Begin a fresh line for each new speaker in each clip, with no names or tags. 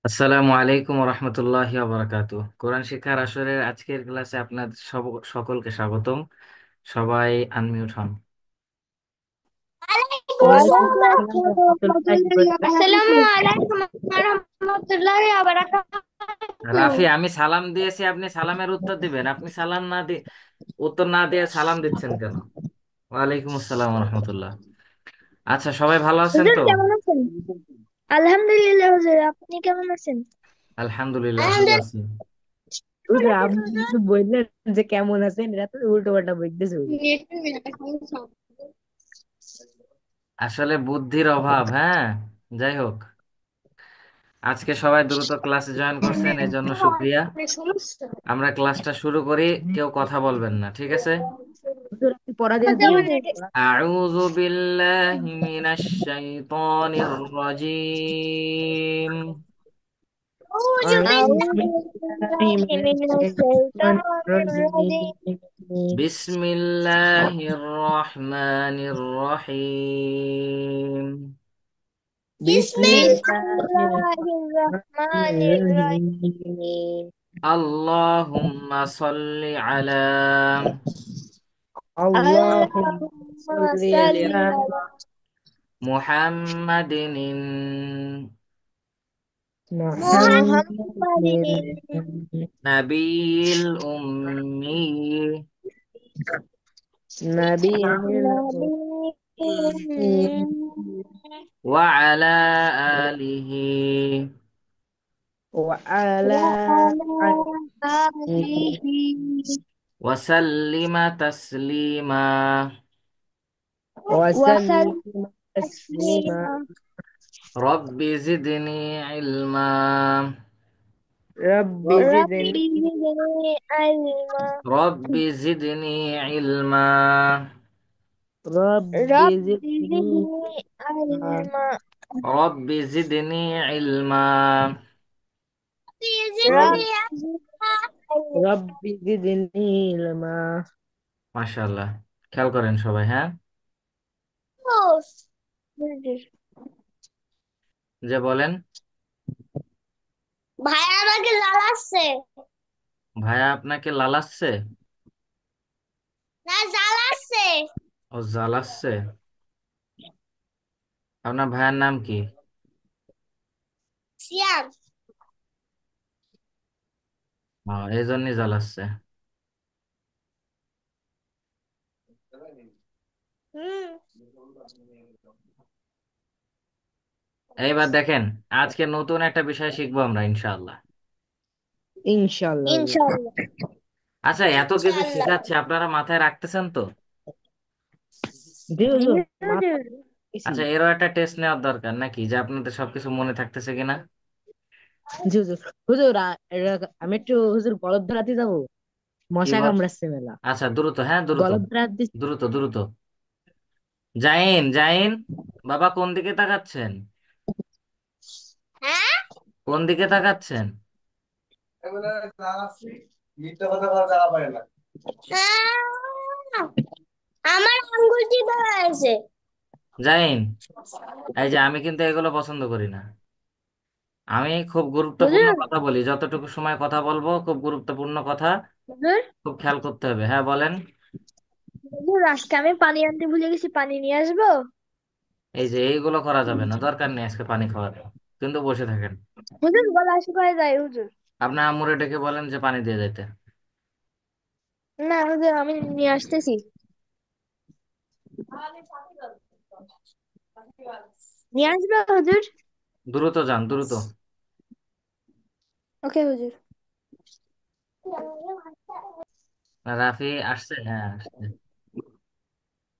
আসসালামু আলাইকুম রহমতুল্লাহি বারাকাতু। কোরআন শিক্ষার আসরের আজকের ক্লাসে আপনাদের সকলকে স্বাগতম। সবাই আনমিউট হন।
ওয়ালাইকুম
ওয়ালাইকুম
আসসালাম
আসসালাম
রহমতুল্লাহি
আসসালামু
ওয়া
আলাইকুম রহমতুল্লাহি ওয়া বারাকাতুহু।
রাফি, আমি সালাম দিয়েছি, আপনি সালামের উত্তর দিবেন। আপনি সালাম না দিয়ে উত্তর না দিয়ে সালাম দিচ্ছেন কেন? ওয়ালাইকুম আসসালাম রহমতুল্লাহ। আচ্ছা, সবাই ভালো আছেন
হুজুর
তো?
কেমন আছেন? আলহামদুলিল্লাহ হুজুর, আপনি কেমন আছেন?
আলহামদুলিল্লাহ ভালো
আলহামদুলিল্লাহ।
আছি।
ওরে আপনি কিন্তু বললেন যে কেমন আছেন, এটা তো উল্টো পাল্টা বলতেছে হুজুর।
আসলে বুদ্ধির অভাব, হ্যাঁ। যাই হোক, আজকে সবাই দ্রুত ক্লাসে জয়েন করছেন, এই জন্য শুক্রিয়া। আমরা ক্লাসটা শুরু করি। কেউ কথা বলবেন না, ঠিক আছে?
হুজুর আপনি পড়া দিয়ে
আচ্ছা
দিয়েন।
হুজুর।
أعوذ بالله من الشيطان الرجيم.
أعوذ
أعوذ
আউযু
بالله
بالله
বিল্লাহি
من
মিনাশ
الشيطان
শাইতানির রাজীম।
الرجيم.
بسم الله الرحمن الرحيم.
بسم
بسم
الله
বিসমিল্লাহির
الرحمن
রহমানির রাহিম।
الرحيم.
اللهم صل على
اللهم
আল্লাহুম্মা
صل
সাল্লি
على
আলা
محمد
محمد
মুহাম্মাদিন
النبي الأمي
نبي الأمي
নাবিয়্যিন
وعلى آله
وعلى
ওয়া আলা
آله
আলিহি
وسلم تسليما.
ওয়া
وسلم تسليما.
সাল্লিমা
رب زدني علما.
رب زدني
রাব্বি জিদনি ইলমা
رب زدني علما.
رب
রাব্বি
زدني
জিদনি ইলমা
رب زدني علما.
الله.
রাব্বি জিদনি
رب زدني علما.
মাশাআল্লাহ। খেয়াল করেন সবাই, হ্যাঁ।
ইলমা।
যে বলেন।
ভাই আমাকে জ্বালাচ্ছে,
ভাইয়া আপনাকে লালাচ্ছে?
না জ্বালাচ্ছে।
ও জ্বালাচ্ছে। আপনার ভাইয়ার নাম কি?
সিয়াম।
এই জন্যই জ্বালাচ্ছে।
হুম।
এইবার দেখেন, আজকে নতুন একটা বিষয় শিখবো আমরা ইনশাআল্লাহ।
ইনশাআল্লাহ।
ইনশাআল্লাহ।
আচ্ছা, এত কিছু
ইনশাআল্লাহ।
শেখাচ্ছি, আপনারা মাথায় রাখতেছেন তো?
জি
জি
হুজুর, মাথা
হুজুর।
গেছি।
আচ্ছা, এরও একটা টেস্ট নেওয়ার দরকার নাকি, যে আপনাদের সবকিছু মনে থাকতেছে কিনা।
জি হুজুর। হুজুর আমি একটু হুজুর গলত ধরাতে যাবো,
কি
মশা
বল?
কামড়াচ্ছে মেলা।
আচ্ছা, দ্রুত, হ্যাঁ দ্রুত।
গলত ধরাতে।
দ্রুত দ্রুত। জাইন, জাইন, বাবা কোন দিকে তাকাচ্ছেন?
হ্যাঁ।
কোন দিকে তাকাচ্ছেন?
আহ, আমার আঙ্গুল চিপে হয়েছে।
জাইন, এই যে আমি কিন্তু এগুলো পছন্দ করি না। আমি খুব গুরুত্বপূর্ণ
হুজুর
কথা বলি, যতটুকু সময় কথা বলবো খুব গুরুত্বপূর্ণ কথা,
হুজুর
খুব খেয়াল করতে হবে। হ্যাঁ বলেন।
হুজুর, আজকে আমি পানি আনতে ভুলে গেছি, পানি নিয়ে আসবো?
এই যে এইগুলো করা যাবে না, দরকার নেই আজকে পানি খাওয়ার, কিন্তু বসে থাকেন।
হুজুর গলা শুকায় যায় হুজুর।
আপনার আম্মুরে ডেকে বলেন যে পানি দিয়ে যাইতে।
না হুজুর, আমি নিয়ে আসতেছি। নিয়ে আসবো হুজুর?
দ্রুত যান, দ্রুত।
ওকে হুজুর।
রাফি আসছে? হ্যাঁ আসছে।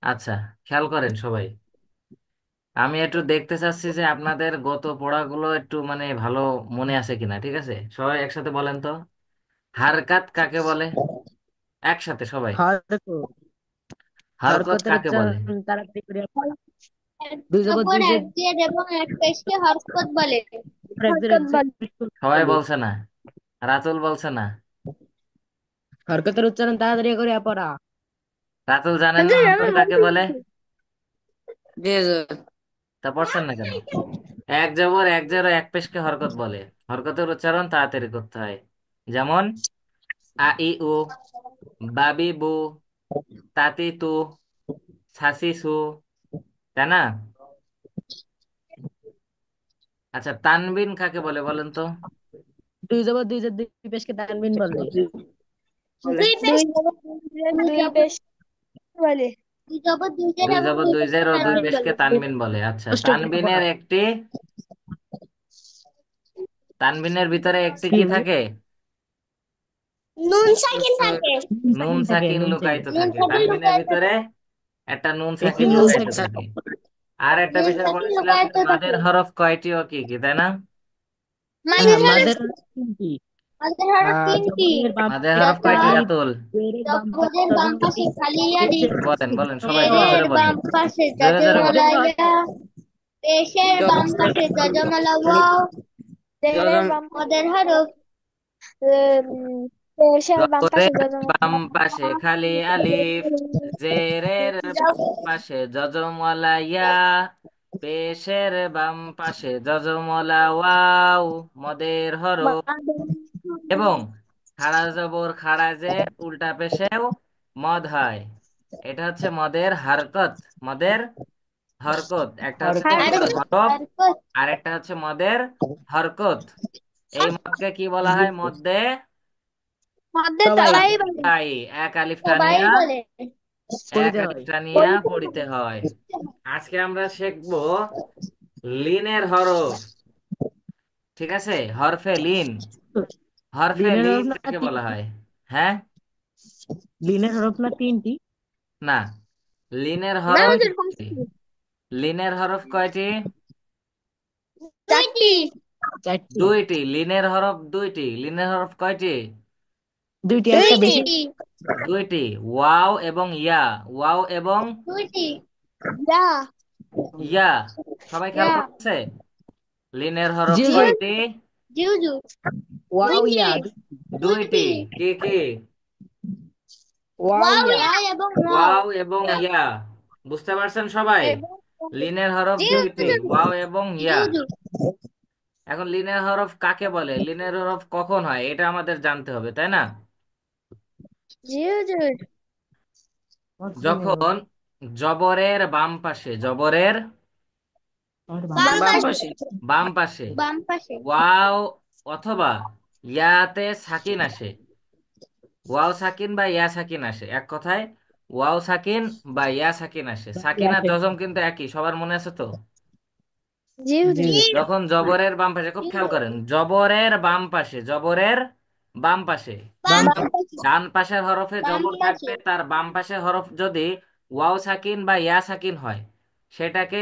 আচ্ছা, খেয়াল করেন সবাই। আমি একটু দেখতে চাচ্ছি যে আপনাদের গত পড়াগুলো একটু মানে ভালো মনে আছে কিনা, ঠিক আছে? সবাই একসাথে বলেন তো, হারকাত কাকে বলে? একসাথে সবাই।
হরকত।
হারকত
হরকতের
কাকে বলে?
উচ্চারণ তাড়াতাড়ি করে পড়া। দুই
একটার
জবর
উপর
দুই
এক
জেড
দিয়ে এবং এক পেশকে হরকত বলে।
এক জেড
হরকত
এক জেড
বল।
সবাই
বলে।
বলছে না, রাতুল বলছে না।
হরকতের উচ্চারণ তাড়াতাড়ি করে পড়া।
রাতুল জানেন না
হুজুর আমি
হরকত কাকে বলে?
বলতেছি।
জি হুজুর।
তা পড়ছেন না কেন? এক জবর এক জের ও এক পেশকে হরকত বলে। হরকতের উচ্চারণ তাড়াতাড়ি করতে হয়। যেমন আ ই উ, বাবি বু, তাতি তু, সাসি সু, তাই না? আচ্ছা, তানবিন কাকে বলে বলেন তো?
দুই জবর দুই জের দুই পেশকে তানবিন বলে।
দুই পেশ
দুই জবর
দুই
দুই
জবর
পেশ বলে।
দুই জবর দুই জের
দুই
এবং
জবর
দুই
দুই
পেশকে
জের ও দুই
তানবিন
পেশকে
বলে।
তানবিন বলে। আচ্ছা,
কষ্ট করে পড়া।
তানবিনের ভিতরে একটি
কি
কি থাকে?
নুন সাকিন থাকে।
নুন
নুন
সাকিন থাকে,
সাকিন
নুন সাকিন।
লুকায়িত
নুন
থাকে
সাকিন
তানবিনের
লুকায়িত
ভিতরে।
থাকে।
একটা নুন
একটি
সাকিন
নুন
লুকায়িত
সাকিন
থাকে।
থাকে।
আর একটা
নুন
বিষয়
সাকিন
বলেছিলাম যে
লুকায়িত থাকে।
মাদের হরফ কয়টি ও কি কি, তাই না?
মাঝে
হ্যাঁ,
হরফ
মাদের হরফ তিনটি।
মাঝে হরফ তিনটি।
জবরের বাম
মাদের
পাশে
হরফ
যথা
কয়টি
আলিফ,
আতুল?
জেরের বাম পাশে
জবরের বাম পাশে
জজম আলিফ,
খালি আলিফ,
পেশের
বলেন
বাম
বলেন, সবাই জোরে
জেরের
জোরে বলেন।
বাম পাশে
জোরে জোরে বলেন।
জজমলা ইয়া, পেশের বাম পাশে জজমলা ওয়াও,
জেরের বাম
মদের হরফ
পেশের বাম পাশে
জবরের
যজম।
বাম পাশে খালি আলিফ, জেরের বাম পাশে যজমওয়ালা ইয়া, পেশের বাম পাশে যজমওয়ালা ওয়াও, মদের হরফ। এবং খাড়া জবর খাড়া জের উল্টা পেশেও মদ হয়। এটা হচ্ছে মদের হারকত, মদের হরকত। একটা হচ্ছে
হরকত।
মদের হরফ,
হরকত।
আর একটা হচ্ছে মদের হরকত। এই মদকে কি বলা হয়? মদ্দে
মধ্যে
সবাই
তবাই বলে।
তাই। এক আলিফ
সবাই
টানিয়া,
বলে।
এক
পড়িতে
আলিফ
হয়।
টানিয়া পড়িতে হয়। আজকে আমরা শিখবো লিনের হরফ। ঠিক আছে, হরফে লিন। হরফে
লিনের
লিন
হরফ না
কাকে বলা
তিনটি?
হয়? হ্যাঁ,
লিনের হরফ না তিনটি?
না, লিনের
না
হরফ
হুজুর,
দুইটি। লিনের হরফ কয়টি?
দুইটি।
চারটি।
দুইটি। লিনের হরফ দুইটি। লিনের হরফ কয়টি?
দুইটি, একটা
দুইটি।
বেশি।
দুইটি। ওয়াও এবং ইয়া। ওয়াও এবং
দুইটি।
যা
ইয়া। সবাই খেয়াল
ইয়া।
করছে? লিনের হরফ
জি হুজুর।
কয়টি?
জিউজু।
ওয়াও
দুইটি।
ইয়া।
দুইটি।
দুইটি।
কি কি?
ওয়াও
ওয়াও
ইয়া।
ইয়া এবং ওয়াও।
ওয়াও এবং ইয়া। বুঝতে পারছেন সবাই?
এবং
লিনের হরফ দুইটি,
জিউজু।
ওয়াও এবং ইয়া।
জিউজু।
এখন লিনের হরফ কাকে বলে, লিনের হরফ কখন হয়, এটা আমাদের জানতে হবে, তাই না?
জি হুজুর।
যখন জবরের বাম পাশে, জবরের
বাম
বাম
পাশে।
পাশে।
বাম পাশে
বাম পাশে।
ওয়াও অথবা ইয়াতে সাকিন আসে। ওয়াও সাকিন বা ইয়া সাকিন আসে, এক কথায় ওয়াও সাকিন বা ইয়া সাকিন আসে। সাকিন আর জজম কিন্তু একই, সবার মনে আছে তো?
জি
জি
হুজুর।
হুজুর।
যখন জবরের বাম পাশে, খুব খেয়াল করেন, জবরের বাম পাশে, জবরের বাম পাশে,
বাম
বাম
পাশে।
ডান পাশের হরফে
বাম
জবর
পাশে।
থাকবে, তার বাম পাশের হরফ যদি ওয়াও সাকিন বা ইয়া সাকিন হয়, সেটাকে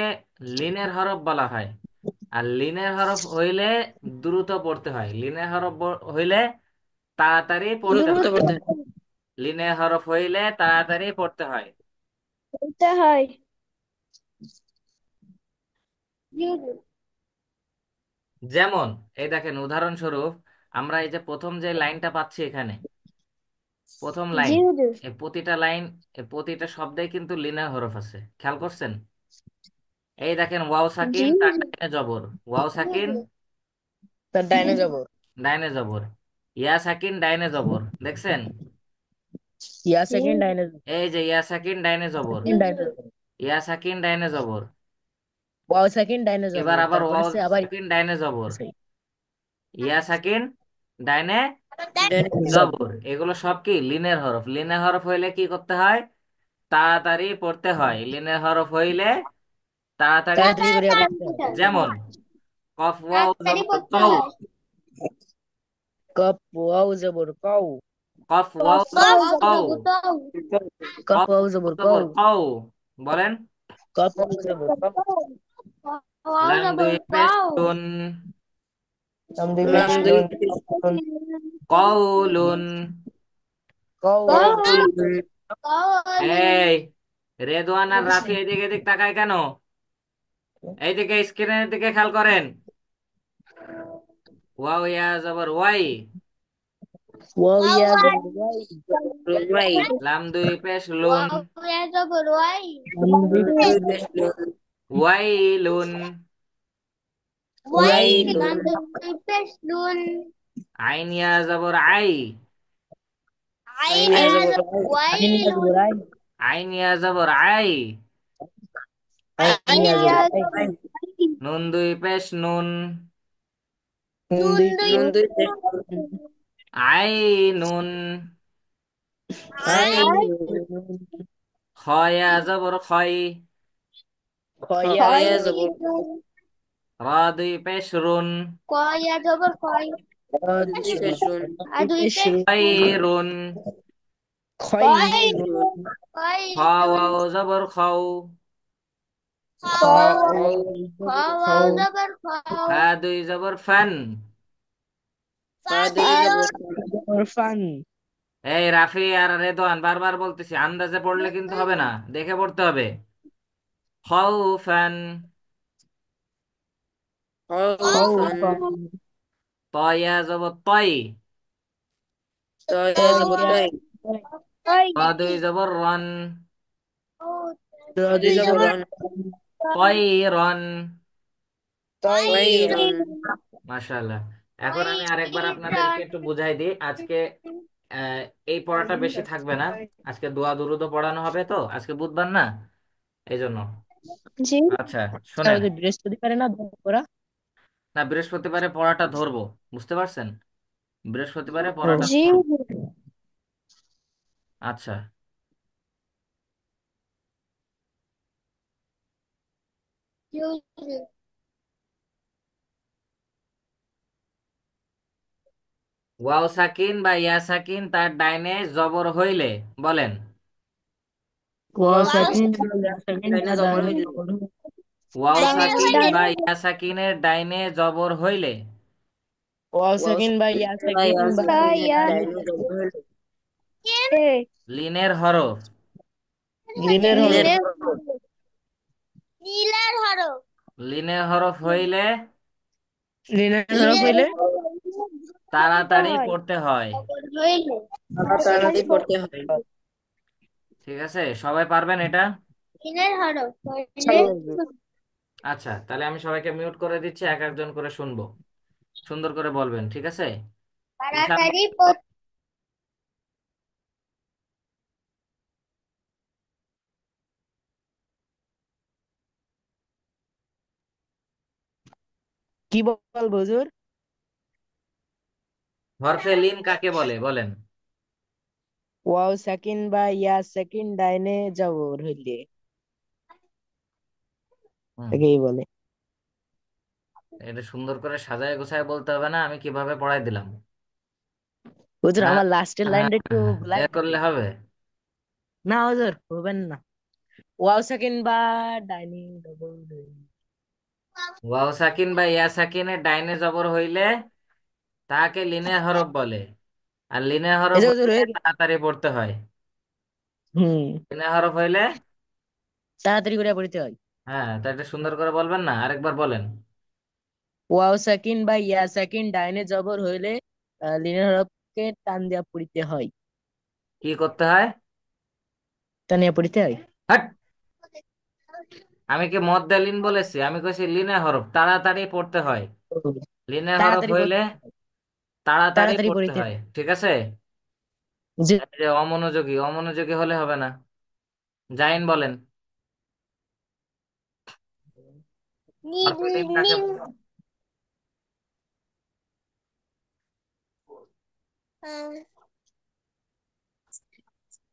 লিনের হরফ বলা হয়। আর লিনের হরফ হইলে দ্রুত পড়তে হয়। লিনের হরফ হইলে তাড়াতাড়ি পড়তে
দ্রুত
হয়।
পড়তে।
লিনের হরফ হইলে তাড়াতাড়ি পড়তে হয়।
বলতে হয়।
জিউজু।
যেমন এই দেখেন, উদাহরণস্বরূপ আমরা এই যে প্রথম যে লাইনটা পাচ্ছি এখানে, প্রথম
জি
লাইন,
হুজুর।
এই প্রতিটা লাইন, এই প্রতিটা শব্দে কিন্তু লিনের হরফ আছে, খেয়াল করছেন? এই দেখেন, ওয়াও
জি
সাকিন তার
হুজুর।
ডাইনে জবর, ওয়াও সাকিন
জিউজু।
তার ডাইনে যাব।
ডাইনে জবর, ইয়া সাকিন ডাইনে জবর, দেখছেন?
ইয়া
জি
সেকেন্ড
হুজুর।
ডাইনে।
এই যে ইয়া সাকিন ডাইনে জবর,
সেকেন্ড ডাইনে
জিউজু।
যাব।
ইয়া সাকিন ডাইনে জবর।
ওয়াও সেকেন্ড ডাইনে যাব,
এবার আবার
তারপরে
ওয়াও
সে আবার
সাকিন ডাইনে জবর,
সেই
ইয়া সাকিন ডাইনে
ডাইনে যাব।
জবর। এগুলো সব কি লিনের হরফ। লিনের হরফ হইলে কি করতে হয়? তাড়াতাড়ি পড়তে হয়। লিনের হরফ হইলে তাড়াতাড়ি
তাড়াতাড়ি করে
তাড়াতাড়ি
পড়তে
পড়তে
হবে।
হয়।
যেমন কফ ওয়াও
তাড়াতাড়ি
জবর
পড়তে
কৌ,
হয়।
কপ ওয়াও জবর কও।
কফ ওয়াও
কফ
জবর
কফ
ওয়াও
কৌ,
জবর কও।
কপ
কফ
ওয়াও
ওয়াও
জবর কও।
জবর কৌ। বলেন।
কপ ওয়াও জবর কও।
ওয়াও
লাম
জবর
দুই পেশ
কাও।
লুন,
নাম দুই পেশ
লাম
লুন।
কৌলুন।
কও।
কও। কওলুন।
এই রেদওয়ান আর রাফি এদিকে এদিক তাকায় কেন? এইদিকে স্ক্রিনের দিকে খেয়াল করেন। ওয়াও ইয়া জবর ওয়াই,
ওয়াও
ওয়াও
ইয়া
ওয়াই।
জবর ওয়াই। রাইট।
লাম দুই পেশ লুন,
ওয়াও ইয়া জবর ওয়াই।
নাম দুই পেশ লুন।
ওয়াইলুন।
ওয়াই
ওয়াইলুন
বান্ধবী পেশ নুন
আইন ইয়া জবর আই।
আইন
আইন
ইয়াজ
আইন
ওয়াইলুন
ইয়াজবরাই
আইন ইয়া জবর আই।
আইন
আইন ইয়াজ
ইয়াজবরাই
নুন দুই পেশ নুন।
নুন দুই
নুন দুই পেশ
আই নুন।
আই
আইনুন
খ ইয়া জবর খয়।
খয়া
খয়
জবর
নুন
র দুই পেশ রুন।
কয়া জবর কয়
দুই পেশ রুন দুই
দুই
পেশ
পেশ
রুন
খয়রুন।
কয়
খয়রুন
কয়
খ
নুন
ওয়াও জবর খও।
খাও
খাও
খাওয়াও
খাও
জবর খাও
ফা দুই জবর ফান।
ফা
ফাদুই
দুই
জবর জবর ফান
এই রাফি আর রেদওয়ান, বারবার বলতেছি, আন্দাজে পড়লে কিন্তু হবে না, দেখে পড়তে হবে। খাউফান।
খাউফান
তয়া জবর তয়।
তয়া জবর
খাও
তয়
দুই জবর রন।
দুই জবর রন
তয় রন।
তয়রুন
মাশাআল্লাহ। এখন আমি আরেকবার আপনাদেরকে একটু বুঝাই দিই আজকে। আহ, এই পড়াটা বেশি থাকবে না। আজকে দোয়া দুরুদও পড়ানো হবে, তো আজকে বুধবার না, এই জন্য।
জি
আচ্ছা, শোনেন।
বৃহস্পতিবারে না ওরা
না, বৃহস্পতিবারে পড়াটা ধরবো, বুঝতে পারছেন? বৃহস্পতিবারে
ও
পড়াটা
জি
ধরবো। আচ্ছা। ওয়াও সাকিন বা ইয়া সাকিন তার ডাইনে জবর হইলে, বলেন।
ওয়াও
ওয়াও
সাকিন সাকিন
সাকিন
তা ডাইনে
ওয়াও
ডাইনে
সাকিন
হইলে
বা ইয়া সাকিনের ডাইনে জবর হইলে।
ওয়াও সাকিন বা ইয়া সাকিন বা
ইয়া
ডাইনে জবর হইলে
এ
লিনের হরফ।
লিনের হরফ
নীলের নীলের হরফ
লিনের হরফ হইলে
লিনের হরফ
নীলের
হইলে
পড়তে
তাড়াতাড়ি
হয়
পড়তে হয়।
হইলে
তাড়াতাড়ি পড়তে হয়
ঠিক আছে, সবাই পারবেন এটা?
নীলের হরফ হইলে
ইনশাআল্লাহ
আচ্ছা, তাহলে আমি সবাইকে মিউট করে দিচ্ছি, এক একজন করে শুনবো, সুন্দর করে বলবেন, ঠিক আছে? ঈশান,
তাড়াতাড়ি
কি বলবো হুজুর
হরফে লিন কাকে বলে, বলেন।
ওয়াও সাকিন বা ইয়া সাকিন ডাইনে জবর হইলে
হুম,
একেই বলে
এটা সুন্দর করে সাজায় গোছায় বলতে হবে না, আমি কিভাবে পড়াই দিলাম।
হুজুর
হ্যাঁ,
আমার লাস্টের
হ্যাঁ,
লাইনটা একটু
হ্যাঁ,
ভুলাই
এ
গেছে
করলে হবে?
না হুজুর হবেন না ওয়াও সাকিন বা ডাইনে জবর হইলে
ওয়াও সাকিন বা ইয়া সাকিনের ডাইনে জবর হইলে তাকে লিনের হরফ বলে। আর লিনের
এই
হরফ
যে হুজুর
হইলে
হয়ে গেছে
তাড়াতাড়ি পড়তে হয়।
হুম
লিনের হরফ হইলে,
তাড়াতাড়ি করে পড়তে হয়
হ্যাঁ, তা এটা সুন্দর করে বলবেন না, আরেকবার বলেন।
ওয়াও সাকিন বা ইয়া সাকিন ডাইনে জবর হইলে লিনের হরফকে টান দিয়া পড়িতে হয়
কি করতে হয়?
টানিয়া পড়িতে হয়
হাট! আমি কি মদ্দে লিন বলেছি? আমি কইছি লিনের হরফ তাড়াতাড়ি পড়তে হয়।
ও,
লিনের হরফ
তাড়াতাড়ি
হইলে
পড়তে
তাড়াতাড়ি
তাড়াতাড়ি
পড়তে
পড়িতে
হয়,
হয়
ঠিক আছে?
জি
এই যে অমনোযোগী, অমনোযোগী হলে হবে না। জাইন বলেন।
নিন
হরফে লিন কাকে
নিন
বলে?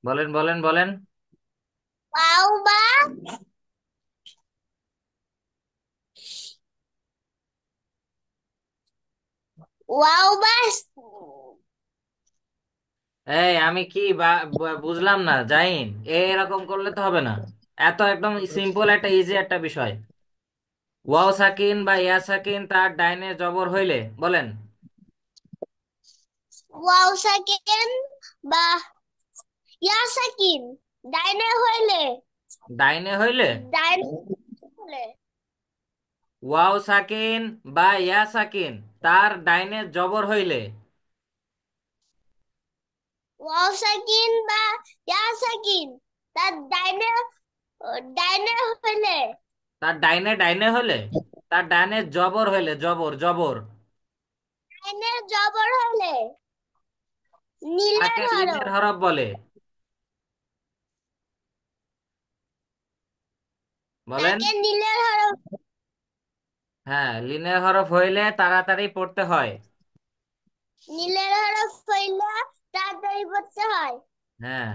বলেন, বলেন, বলেন।
ওয়াও বা ওয়াও বা
এই আমি কি বুঝলাম না, জাইন, এরকম করলে তো হবে না। এত একদম সিম্পল একটা ইজি একটা বিষয়। ওয়াও সাকিন বা ইয়া সাকিন তার ডাইনে জবর হইলে, বলেন।
ওয়াও সাকিন বা ইয়া সাকিন ডাইনে হইলে
ডাইনে হইলে,
ডাইনে হইলে
ওয়াও সাকিন বা ইয়া সাকিন তার ডাইনে জবর হইলে।
ওয়াও সাকিন বা ইয়া সাকিন তার ডাইনে ডাইনে হইলে
তার ডাইনে ডাইনে হইলে তার ডানে জবর হইলে, জবর জবর,
লাইনের জবর হলে নীলের
তাকে লিনের
হরফ।
হরফ বলে। বলেন।
তাকে নীলের হরফ।
হ্যাঁ, লিনের হরফ হইলে তাড়াতাড়ি পড়তে হয়।
নীলের হরফ হইলে তাড়াতাড়ি পড়তে হয়।
হ্যাঁ,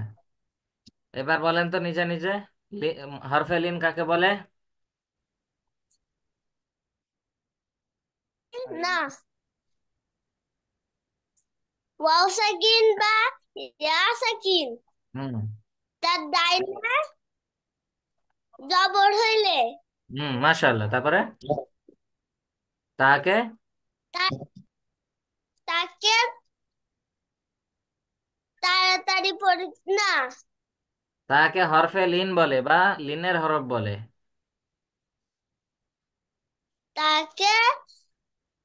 এবার বলেন তো নিজে নিজে, হরফে লিন কাকে বলে?
না, ওয়াও সাকিন বা ইয়া সাকিন
হুম।
তার ডাইনে জবর হইলে
মাশাআল্লাহ, তারপরে তাকে,
তা- তাকে তাড়াতাড়ি পড়ি না,
তাকে হরফে লিন বলে বা লিনের হরফ বলে।
তাকে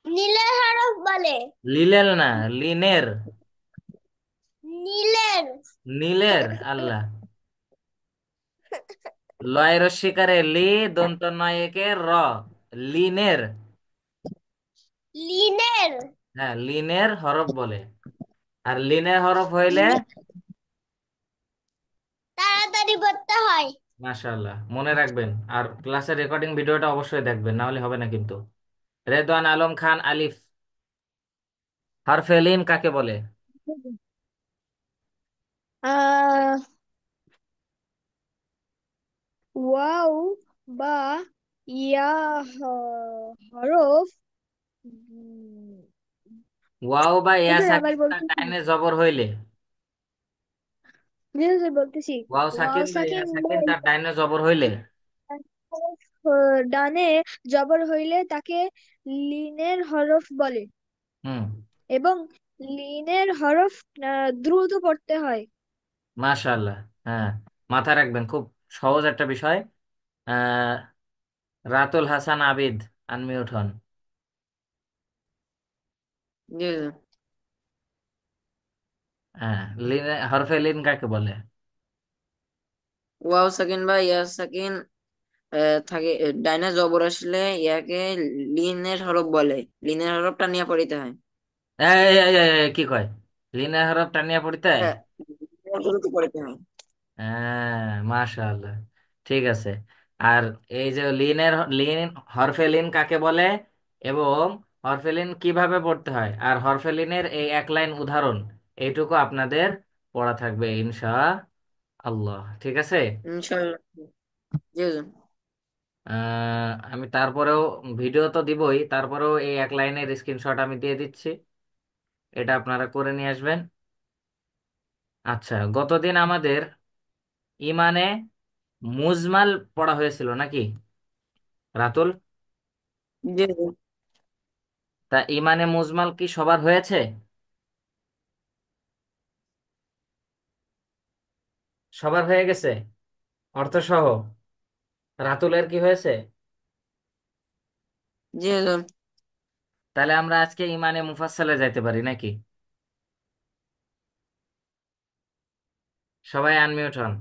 নীলের হরফ বলে।
লিলের না, লিনের।
নীলের।
নীলের, আল্লাহ। লয়ের শিকারে লি, দন্ত নয় একে র, লিনের।
লিনের
হ্যাঁ, লিনের হরফ বলে। আর লিনের হরফ হইলে
তাড়াতাড়ি পড়তে হয়।
মাশাআল্লাহ, মনে রাখবেন। আর ক্লাসের রেকর্ডিং ভিডিওটা অবশ্যই দেখবেন, না হলে হবে না কিন্তু। রেদওয়ান আলম খান আলিফ, হরফে লিন কাকে বলে?
আহ ওয়াও বা ইয়া হরফ।
ওয়াও বা ইয়া
হুজুর আবার
সাকিন তার
বলতেছি।
ডাইনে জবর হইলে।
জি হুজুর বলতেছি।
ওয়াও
ওয়াও
সাকিন বা ইয়া
সাকিন বা
সাকিন তার ডাইনে জবর হইলে।
ডানে জবর হইলে তাকে লিনের হরফ বলে
হুম।
এবং লিনের হরফ দ্রুত পড়তে হয়।
মাশাআল্লাহ। হ্যাঁ, মাথায় রাখবেন, খুব সহজ একটা বিষয়। আহ রাতুল হাসান আবিদ, আনমিউট হন।
জি হুজুর।
হ্যাঁ, হরফে লিন কাকে বলে?
ওয়াও সাকিন বা ইয়া সাকিন থাকে, ডাইনে জবর আসলে ইয়াকে লিনের হরফ বলে। লিনের হরফটা নিয়ে পড়িতে হয়।
কি কয়? লিনের হরফ টানিয়া পড়তে হয়?
হ্যাঁ, দ্রুত পড়িতে হয়।
হ্যাঁ, মাশাআল্লাহ, ঠিক আছে। আর এই যে লিনের লিন, হরফে লিন কাকে বলে এবং হরফে লিন কিভাবে পড়তে হয়, আর হরফে লিনের এই এক লাইন উদাহরণ, এইটুকু আপনাদের পড়া থাকবে ইনশা আল্লাহ, ঠিক আছে।
ইনশাআল্লাহ। জি হুজুর।
আমি তারপরেও ভিডিও তো দিবই, তারপরেও এই এক লাইনের স্ক্রিনশট আমি দিয়ে দিচ্ছি, এটা আপনারা করে নিয়ে আসবেন। আচ্ছা, গতদিন আমাদের ইমানে মুজমাল পড়া হয়েছিল নাকি রাতুল?
জি হুজুর।
তা ইমানে মুজমাল কি সবার হয়েছে? সবার হয়ে গেছে অর্থ সহ? রাতুলের কি হয়েছে?
জি হুজুর।
তাহলে আমরা আজকে ইমানে মুফাসসালে যাইতে পারি নাকি? সবাই আনমিউট হন।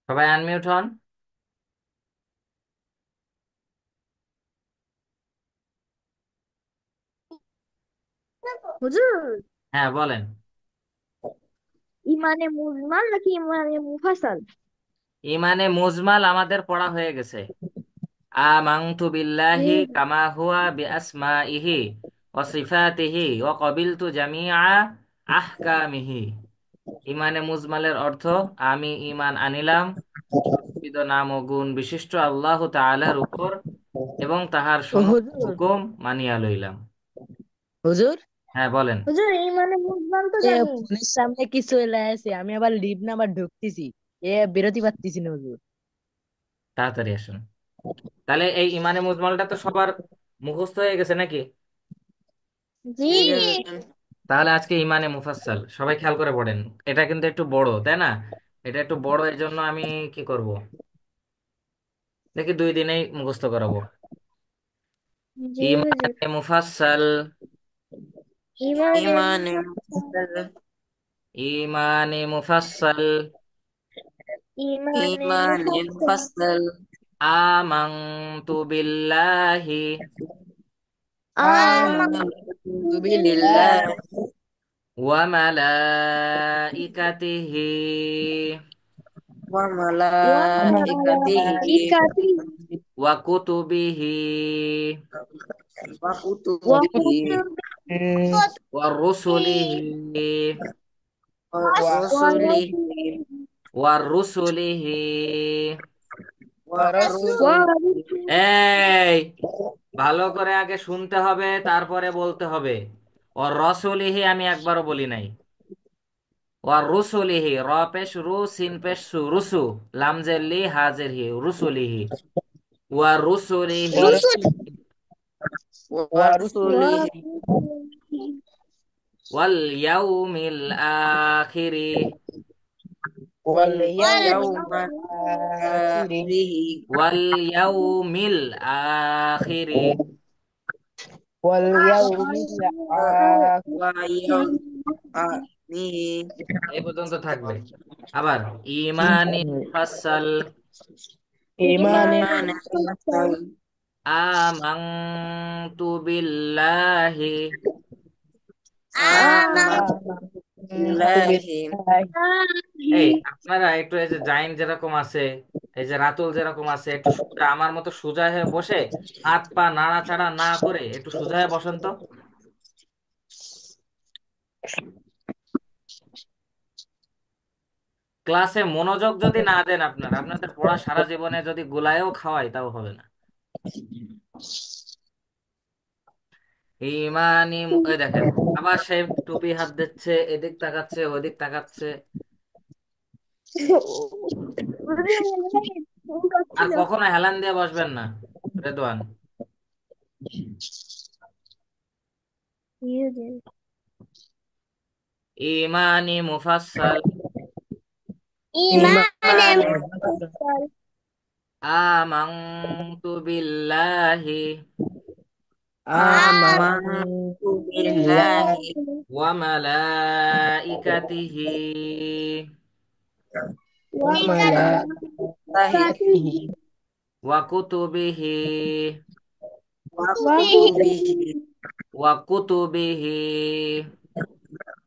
সবাই আনমিউট হন।
হুজুর
হ্যাঁ, বলেন।
ইমানে মুজমাল নাকি ইমানে মুফাসাল?
ইমানে মুজমাল আমাদের পড়া হয়ে গেছে। আমানতু বিল্লাহি কামা হুয়া বিআসমাইহি ওয়া সিফাতিহি ওয়া ক্বাবিলতু জামিআ আহকামিহি। ইমানে মুজমালের অর্থ, আমি ঈমান আনিলাম সর্ববিধ নাম ও গুণ বিশিষ্ট আল্লাহ তাআলার উপর এবং তাহার সমস্ত
হুজুর।
হুকুম মানিয়া লইলাম।
হুজুর,
হ্যাঁ, বলেন।
হুজুর ইমানে মুজমাল তো
এ
জানি।
ফোনের সামনে কি চলে আসে, আমি আবার লিভ না আবার ঢুকতেছি। বেরোতে পারতেছি না হুজুর।
তাড়াতাড়ি আসুন। তাহলে এই ইমানে মুজমালটা তো সবার মুখস্থ হয়ে গেছে নাকি?
জি।
জি হুজুর।
তাহলে আজকে ইমানে মুফাসসাল সবাই খেয়াল করে পড়েন। এটা কিন্তু একটু বড়, তাই না? এটা একটু বড়, এর জন্য আমি কি করব, দেখি 2 দিনেই মুখস্থ করাবো।
জি হুজুর।
ইমানে মুফাসসাল,
ইমানে
ইমানে
মুফাসসাল
মুফাসসাল
ইমানে মুফাসসাল
ইমানে
ইমানে
মুফাসসাল
মুফাসসাল
আমানতু বিল্লাহি
আমানতু
বিল্লাহ
বিল্লাহ
ওয়া মালাইকাতিহি
ওয়া
ওয়া
মালাইকাতিহি
মালাইকাতিহি
ওয়া কুতুবিহি
ওয়া
ওয়া
কুতুবিহি
কুতুবিহি
ওয়া রুসুলিহি
ওয়া
ওয়া
রাসূলিহি
রাসূলিহি
ওয়া রুসুলিহি
ওয়া
ওয়া
রাসূলিহি
এই ভালো করে আগে শুনতে হবে তারপরে বলতে হবে। ও রসুলিহি আমি একবারও বলি নাই। ও রুসুলিহি র পেশ রু সিন পেশ সু রুসু লামজের লি হাজের হি রুসুলিহি ওয়া রুসুলিহি
ওয়া রাসূলিহি
ওয়াল ইয়াউমিল আখিরি
ওয়াল ইয়াউমা আখিরিহি
ওয়াল ইয়াউমিল আখিরি
ওয়া ইয়াউম আখিরিহি
এই পর্যন্ত থাকবে। আবার ইমানি ফাসাল
ইমানে মুফাসসাল
আমানতু বিল্লাহি
আমানতু বিল্লাহি
এই আপনারা একটু এই যে জাইন যেরকম আছে, এই যে রাতুল যেরকম আছে, একটু সোজা আমার মতো সোজা হয়ে বসে হাত পা নাড়াচাড়া না করে একটু সোজা হয়ে বসেন তো। ক্লাসে মনোযোগ যদি না দেন আপনারা, আপনাদের পড়া সারা জীবনে যদি গোলায়ও খাওয়াই তাও হবে না। ইমানি এই দেখেন আবার সে টুপি হাত দিচ্ছে, এদিক তাকাচ্ছে ওদিক তাকাচ্ছে। আর কখনো হেলান দিয়ে বসবেন না রেদওয়ান। ইমানি মুফাসসাল
ইমানে
ইমানে
মুফাসসাল
আমানতু বিল্লাহি
আমানতু বিল্লাহি
ওয়া মালাইকাতিহি
লাহি
ওয়া কুতুবিহি
ওয়া কুতুবিহি
ওয়া কুতুবিহি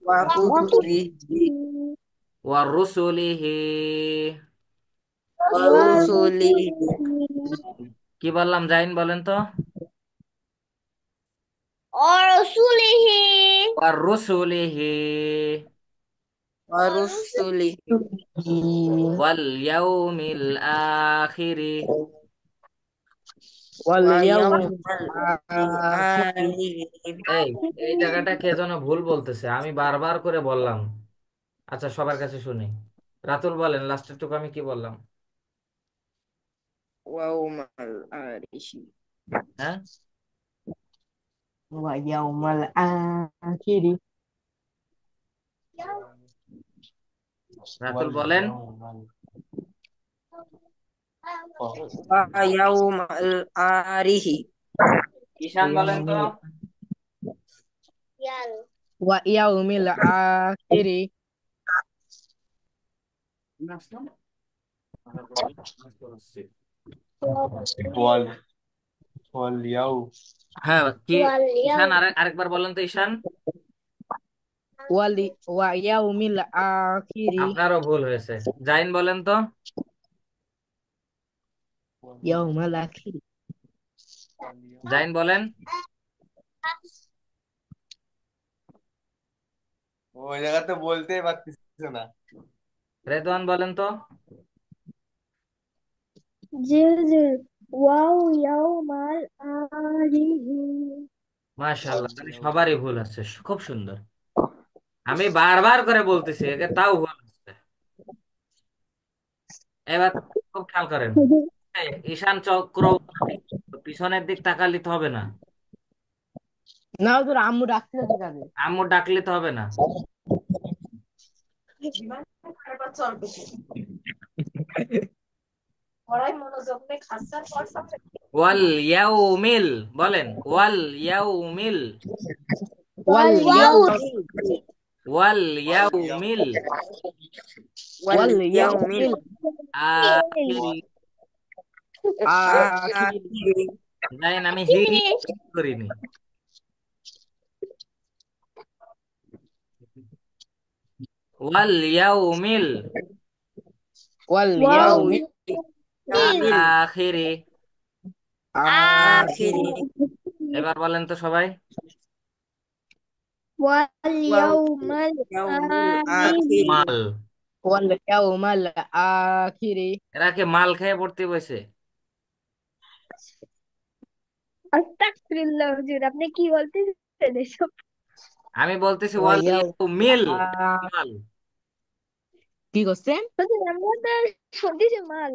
ওয়া কুতুবিহি
ওয়া রুসুলিহি।
ওয়া রুসুলিহি
কি বললাম জাইন বলেন তো?
অরসুলিহি
ওয়া রুসুলিহি
ওয়া রুসুলিহি
ওয়াল ইয়াউমিল আখিরি।
ওয়া ইয়াউমাল আখিরি
এই এই জায়গাটা কে যেন ভুল বলতেছে, আমি বারবার করে বললাম। আচ্ছা সবার কাছে শুনি। রাতুল বলেন লাস্টের টুকু আমি কি বললাম?
ওয়া ইয়াউমাল আখিরি
হ্যাঁ
ওয়া ইয়াউমাল আখিরি
রাতুল বলেন।
ওয়া ইয়াউমাল আখিরি
ঈশান বলেন তো।
ইয়াল
ওয়া ইয়াউমিল আখিরি
ওয়াল ওয়াল ইয়াউ
হ্যাঁ কি?
ওয়াল
ঈশান
ইয়াউম
আরেকবার বলেন তো ঈশান।
ওয়া ইয়াউমিল আখিরি
আপনারও ভুল হয়েছে। জাইন বলেন তো।
ইয়াউমাল আখিরি
জাইন বলেন।
ওই জায়গাতে বলতেই পারতেছ না।
রেদওয়ান বলেন তো।
জি জি ওয়াও ইয়াউমাল আরিহি
মাশাআল্লাহ মানে সবারই ভুল আছে, খুব সুন্দর। আমি বারবার করে বলতেছি একে তাও ভুল হচ্ছে। এবার খুব খেয়াল করেন। এই, ঈশান চক্রবর্তী পিছনের দিক তাকালে তো হবে না,
না তোর আম্মু ডাকতে কাজে
আম্মু ডাকলে তো হবে না। ওয়াল ইয়াউমিল বলেন ওয়াল ইয়াউমিল
واليوم
ওয়াল ইয়াউমিল
واليوم
واليوم
আখিরি।
الآخر
জানেন আমি হি হি করিনি। ওয়াল ইয়াউমিল
واليوم
আখিরি।
الآخر
এবার বলেন তো সবাই।
واليوم
واليوم
الآخر
الآخر
মাল।
واليوم الآخر
এরা কি মাল খেয়ে পড়তে বসে?
আস্তাগফিরুল্লাহ হুজুর, আপনি কি বলতেছেন এসব?
আমি বলতেছি ওয়াল
ويوم
ইয়াউমিল
الآخر
মাল।
কি করছেন
হুজুর আমরা তো শুনতেছি মাল।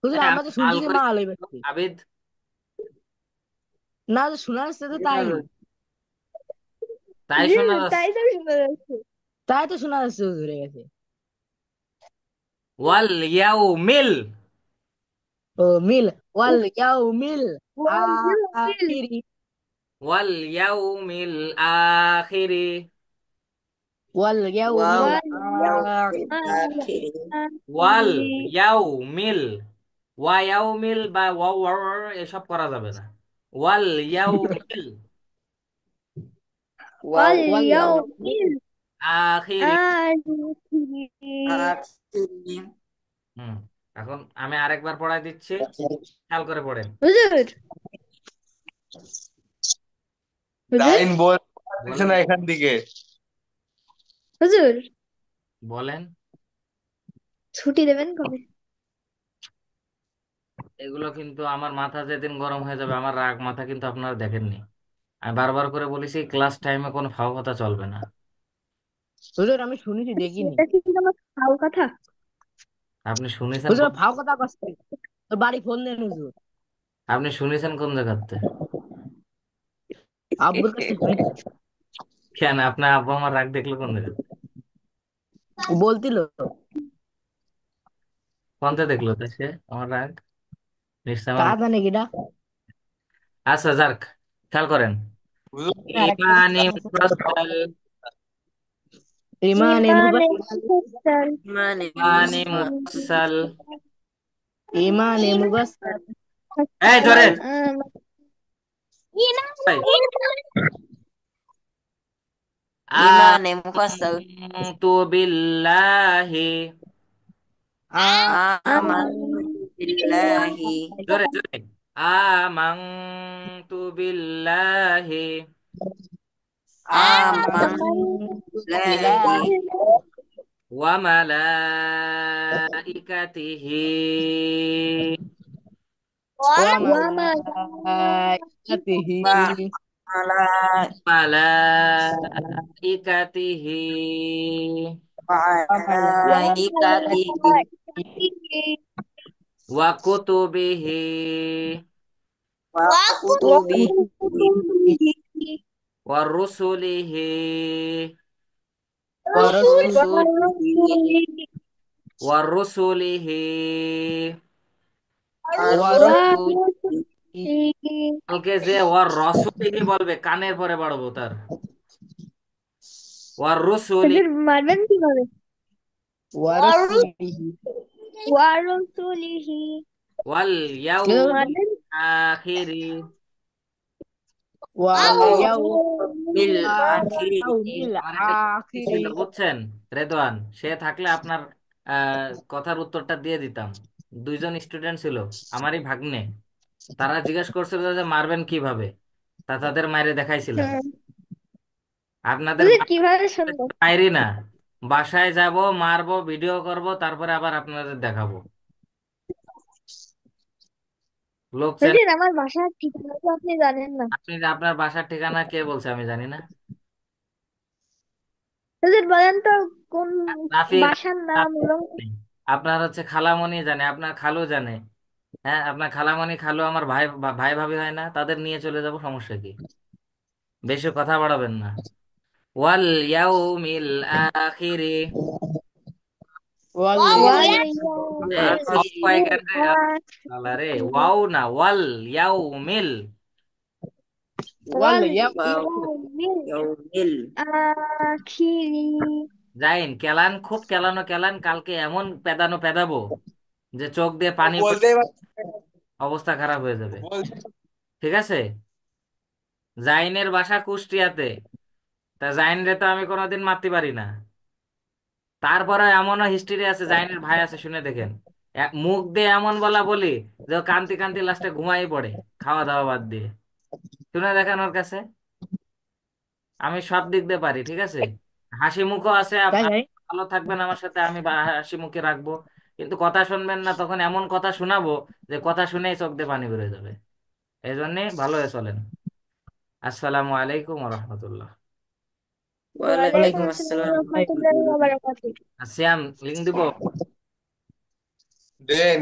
হুজুর? আমরা
আমি
তো
মাল
শুনতেছি
করি
মা আলাই ব্যক্তি
আবিদ।
না, তো শোনা যাচ্ছে তো তাই।
তাই
জি
শোনা যাচ্ছে।
তাই তো শোনা যাচ্ছে।
তাই তো শোনা যাচ্ছে হুজুরের কাছে।
ওয়াল ইয়াউমিল
ও মিল واليوم
واليوم
الآخر
ওয়াল ইয়াউমিল আখিরি।
واليوم
واليوم
الآخر
الآخر
ওয়াল
الآخر
ইয়াউমিল। ওয়ায়াউমিল বা ওয়াওয়ার এসব করা যাবে না। ওয়াল ইয়াউমিল
واليوم
واليوم
আখিরি।
الآخر
الآخر
হুম। এখন আমি আরেকবার পড়াই দিচ্ছি, খেয়াল করে পড়েন।
হুজুর হুজুর
লাইন বলতেছে
বলেন
না এখান থেকে।
হুজুর
বলেন।
ছুটি দেবেন কবে?
এগুলো কিন্তু আমার মাথা যেদিন গরম হয়ে যাবে, আমার রাগ মাথা কিন্তু আপনারা দেখেননি। আমি বারবার করে বলেছি ক্লাস টাইমে কোনো ফাও কথা চলবে না।
হুজুর আমি শুনেছি দেখিনি।
এটা কি আমার ফাও কথা?
আপনি শুনেছেন
হুজুর
কোন?
ফাও কথা কষ্ট তোর বাড়ি ফোন দেন হুজুর।
আপনি শুনেছেন কোন জায়গাতে?
আব্বুর কাছে শুনেছি।
কেন আপনার আব্বা আমার রাগ দেখলো কোন জায়গাতে?
বলছিল।
কোনটা দেখলো তাই সে আমার রাগ? নিশ্চয় আমার।
কাজ জানে কিটা।
আচ্ছা যাক, খেয়াল করেন।
বুঝলো?
আরেকটা
ইমানি মুফাসসাল।
ইমানে
ইমানে
মুবাসসাল
মুফাসসাল
মানে
ইমানি মুফাসসাল।
ইমানে মুবাসসাল
এই জোরে ভাই।
ইমানে মুফাসসাল
আমানতু বিল্লাহি।
আমানতু বিল্লাহি
জোরে জোরে। আমানতু বিল্লাহি
আমানতু
আমানতু
বিল্লাহি
বিল্লাহি
ওয়া মালাইকাতিহি
ওয়া
ওয়ামা
মালাইকাতিহি
ওয়া মালাইকাতিহি
মালাইকাতিহি
ওয়া মালাইকাতিহি
ওয়া কুতুবিহি
ওয়া
ওয়া
কুতুবিহি
কুতুবিহি
ওয়া রুসুলিহি
ওয়া রাসূলিহি
রসুলিহি
ওয়া রুসুলিহি।
ওয়া রাসূলিহি
কালকে যে ওয়ার রসুলিহি বলবে কানের পরে বাড়বো তার। ওয়ার রসুলি
হুজুর মারবেন কিভাবে?
ওয়া রাসূলিহি
ওয়ারসুলিহি
ওয়াল ইয়াউমিল
মারবেন
আখিরি।
ওয়াল
বিল আখিরি
ইয়াউমিল
আমার একটা যুক্তি
আখিরি
ছিল বুঝছেন, রেদওয়ান সে থাকলে আপনার কথার উত্তরটা দিয়ে দিতাম। দুইজন স্টুডেন্ট ছিল, আমারই ভাগ্নে। তারা জিজ্ঞেস করছিল যে মারবেন কিভাবে, তা তাদের মাইরে দেখাইছিলাম।
হুম।
আপনাদের
হুজুর কিভাবে শুনবো?
মাইরি না, বাসায় যাব, মারবো, ভিডিও করব, তারপরে আবার আপনাদের দেখাবো। লোক চেন।
হুজুর আমার বাসার ঠিকানা তো আপনি জানেন না।
আপনি আপনার বাসার ঠিকানা কে বলছে আমি জানি না।
হুজুর বলেন তো কোন
রাফি
বাসার নাম এবং
আপনার হচ্ছে খালামণি জানে, আপনার খালু জানে। হ্যাঁ, আপনার খালামণি খালু আমার ভাই ভাই ভাবি হয় না, তাদের নিয়ে চলে যাব, সমস্যা কি? বেশি কথা বাড়াবেন না। ওয়াল ইয়াউমিল আখিরি।
ওয়াল ইয়াউমিল
এই অফ
আখিরি
কয়েক রে। আল্লাহ রে, ওয়াও না, ওয়াল ইয়াউমিল
واليوم
ইয়াউমিল
الآخر
জাইন কেলান, খুব কেলানো কেলান, কালকে এমন পেদানো পেদাবো যে চোখ দিয়ে
ও
পানি পড়ে
বলতেই পারতেছে না।
অবস্থা খারাপ হয়ে যাবে।
বল।
ঠিক আছে। জাইনের বাসা কুষ্টিয়াতে। তা জাইন রে তো আমি কোনোদিন মারতে পারি না। তারপরে এমনও হিস্ট্রি আছে, জাইনের ভাই আছে, শুনে দেখেন। মুখ দিয়ে এমন বলা বলি যে ও কান্তি কান্তি লাস্টে ঘুমাই পড়ে, খাওয়া দাওয়া বাদ দিয়ে। শুনে দেখেন ওর কাছে। আমি সব দিক দিয়ে পারি, ঠিক আছে। হাসি মুখও আছে,
তাই ভাই?
ভালো থাকবেন আমার সাথে, আমি হাসি মুখে রাখবো। কিন্তু কথা শুনবেন না, তখন এমন কথা শোনাবো যে কথা শুনেই চোখ দিয়ে পানি বেরোয় যাবে। এই জন্যে ভালো হয়ে চলেন। আসসালামু আলাইকুম রহমতুল্লাহ।
وعليكم
ওয়ালাইকুম
السلام
আসসালাম
ورحمة الله
রাহমাতুল্লাহ।
وبركاته
শ্যাম, লিঙ্ক দিব।
দেন।